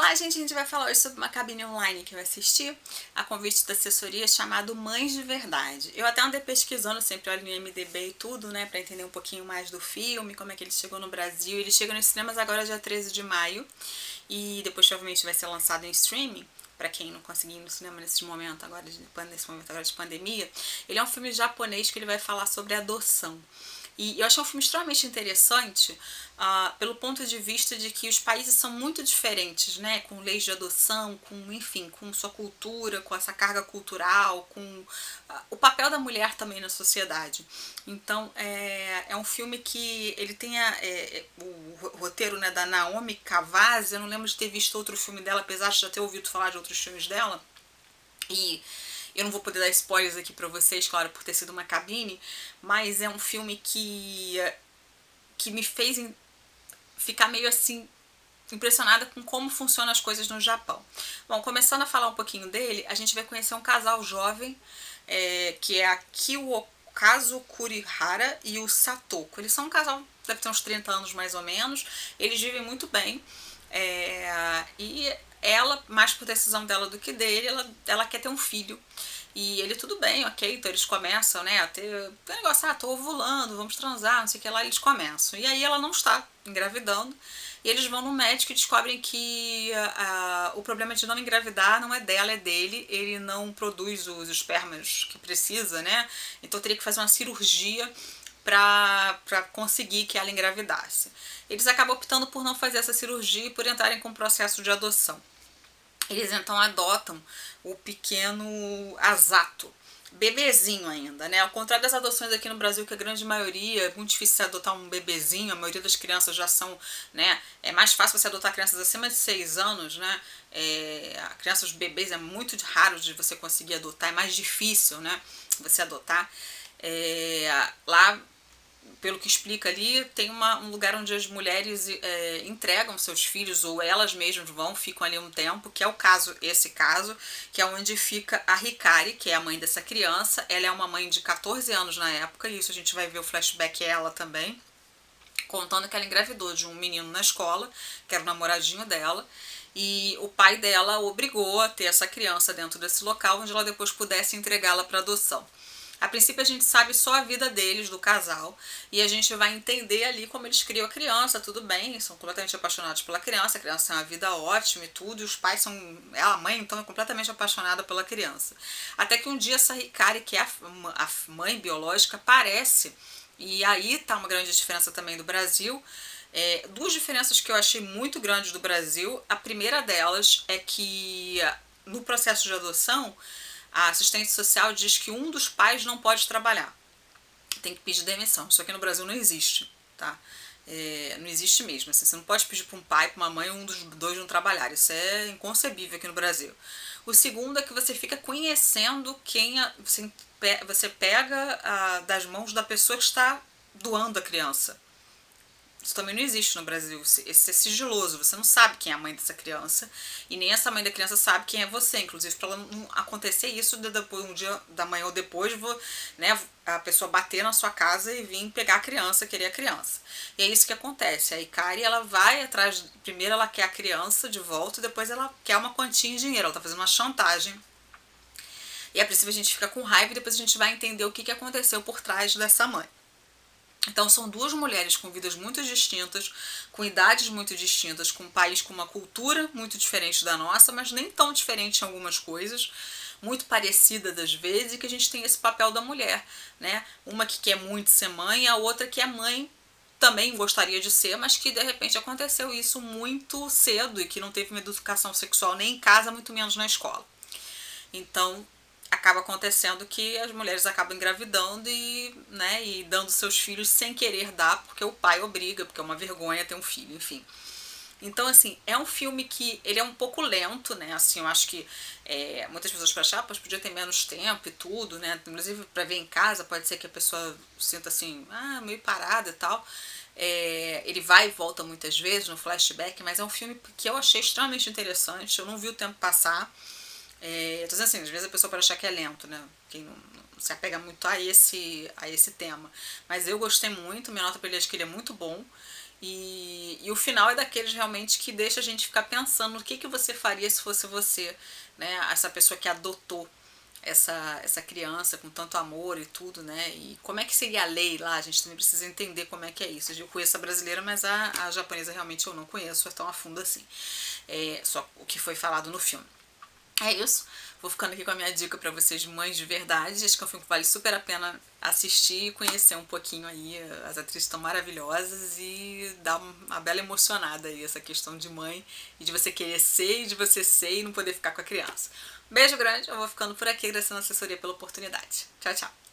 Olá, gente, a gente vai falar hoje sobre uma cabine online que eu assisti a convite da assessoria chamado Mães de Verdade. Eu até andei pesquisando, sempre olho no IMDb e tudo, né, pra entender um pouquinho mais do filme, como é que ele chegou no Brasil. Ele chega nos cinemas agora dia 13 de maio e depois provavelmente vai ser lançado em streaming. Pra quem não conseguir ir no cinema nesse momento agora de pandemia. Ele é um filme japonês que ele vai falar sobre adoção. E eu achei um filme extremamente interessante pelo ponto de vista de que os países são muito diferentes, né? Com leis de adoção, com, enfim, com sua cultura, com essa carga cultural, com o papel da mulher também na sociedade. Então, é um filme que ele tem o roteiro, né, da Naomi Kawase. Eu não lembro de ter visto outro filme dela, apesar de já ter ouvido falar de outros filmes dela. E eu não vou poder dar spoilers aqui pra vocês, claro, por ter sido uma cabine, mas é um filme que me fez ficar meio assim impressionada com como funcionam as coisas no Japão. Bom, começando a falar um pouquinho dele, a gente vai conhecer um casal jovem, que é a Kiyokazu Kurihara e o Satoko. Eles são um casal, deve ter uns 30 anos mais ou menos, eles vivem muito bem, e ela, mais por decisão dela do que dele, ela quer ter um filho. E ele, tudo bem, ok, então eles começam, né, a ter o negócio, tô ovulando, vamos transar, não sei o que lá, eles começam. E aí ela não está engravidando, e eles vão no médico e descobrem que o problema de não engravidar não é dela, é dele, ele não produz os espermas que precisa, né, então teria que fazer uma cirurgia para conseguir que ela engravidasse. Eles acabam optando por não fazer essa cirurgia e por entrarem com o processo de adoção. Eles então adotam o pequeno Asato, bebezinho ainda, né? Ao contrário das adoções aqui no Brasil, que a grande maioria, é muito difícil você adotar um bebezinho, a maioria das crianças já são, né? É mais fácil você adotar crianças acima de 6 anos, né? Crianças bebês é muito raro de você conseguir adotar, é mais difícil, né? Você adotar. Lá, pelo que explica ali, tem um lugar onde as mulheres entregam seus filhos, ou elas mesmas vão, ficam ali um tempo, que é esse caso, que é onde fica a Hikari, que é a mãe dessa criança. Ela é uma mãe de 14 anos na época, e isso a gente vai ver o flashback ela também, contando que ela engravidou de um menino na escola, que era o namoradinho dela, e o pai dela obrigou a ter essa criança dentro desse local, onde ela depois pudesse entregá-la para adoção. A princípio a gente sabe só a vida deles, do casal, e a gente vai entender ali como eles criam a criança, tudo bem, são completamente apaixonados pela criança, a criança tem uma vida ótima e tudo, e os pais são, a mãe então é completamente apaixonada pela criança. Até que um dia essa Hikari, que é a mãe biológica, aparece, e aí tá uma grande diferença também do Brasil. Duas diferenças que eu achei muito grandes do Brasil. A primeira delas é que no processo de adoção, a assistente social diz que um dos pais não pode trabalhar, tem que pedir demissão. Isso aqui no Brasil não existe, tá? Não existe mesmo. Assim, você não pode pedir para um pai, para uma mãe, um dos dois não trabalhar. Isso é inconcebível aqui no Brasil. O segundo é que você fica conhecendo quem você pega das mãos da pessoa que está doando a criança. Isso também não existe no Brasil. Esse é sigiloso. Você não sabe quem é a mãe dessa criança. E nem essa mãe da criança sabe quem é você. Inclusive, para não acontecer isso, depois, um dia da manhã ou depois, né, a pessoa bater na sua casa e vir pegar a criança, querer a criança. E é isso que acontece. A Hikari, ela vai atrás. Primeiro ela quer a criança de volta, e depois ela quer uma quantia em dinheiro. Ela está fazendo uma chantagem. E a princípio a gente fica com raiva e depois a gente vai entender o que aconteceu por trás dessa mãe. Então são duas mulheres com vidas muito distintas, com idades muito distintas, com um país com uma cultura muito diferente da nossa, mas nem tão diferente em algumas coisas, muito parecida às vezes, e que a gente tem esse papel da mulher, né? Uma que quer muito ser mãe, a outra que é mãe, também gostaria de ser, mas que de repente aconteceu isso muito cedo e que não teve uma educação sexual nem em casa, muito menos na escola. Então acaba acontecendo que as mulheres acabam engravidando e dando seus filhos sem querer dar, porque o pai obriga, porque é uma vergonha ter um filho, enfim. Então, assim, é um filme que ele é um pouco lento, né? Assim, eu acho que muitas pessoas podem achar, pois podia ter menos tempo e tudo, né? Inclusive, para ver em casa, pode ser que a pessoa sinta assim, meio parada e tal. Ele vai e volta muitas vezes no flashback, mas é um filme que eu achei extremamente interessante. Eu não vi o tempo passar. Tô dizendo assim, às vezes a pessoa pode achar que é lento, né? Quem não se apega muito a esse tema. Mas eu gostei muito, minha nota pra ele acho que ele é muito bom. E o final é daqueles realmente que deixa a gente ficar pensando no que você faria se fosse você, né? Essa pessoa que adotou essa criança com tanto amor e tudo, né? E como é que seria a lei lá? A gente também precisa entender como é que é isso. Eu conheço a brasileira, mas a japonesa realmente eu não conheço tão a fundo assim. Só o que foi falado no filme. É isso. Vou ficando aqui com a minha dica pra vocês, mães de verdade. Acho que é um filme que vale super a pena assistir e conhecer um pouquinho aí. As atrizes estão maravilhosas e dá uma bela emocionada aí essa questão de mãe e de você querer ser e de você ser e não poder ficar com a criança. Beijo grande, eu vou ficando por aqui, agradecendo a assessoria pela oportunidade. Tchau, tchau.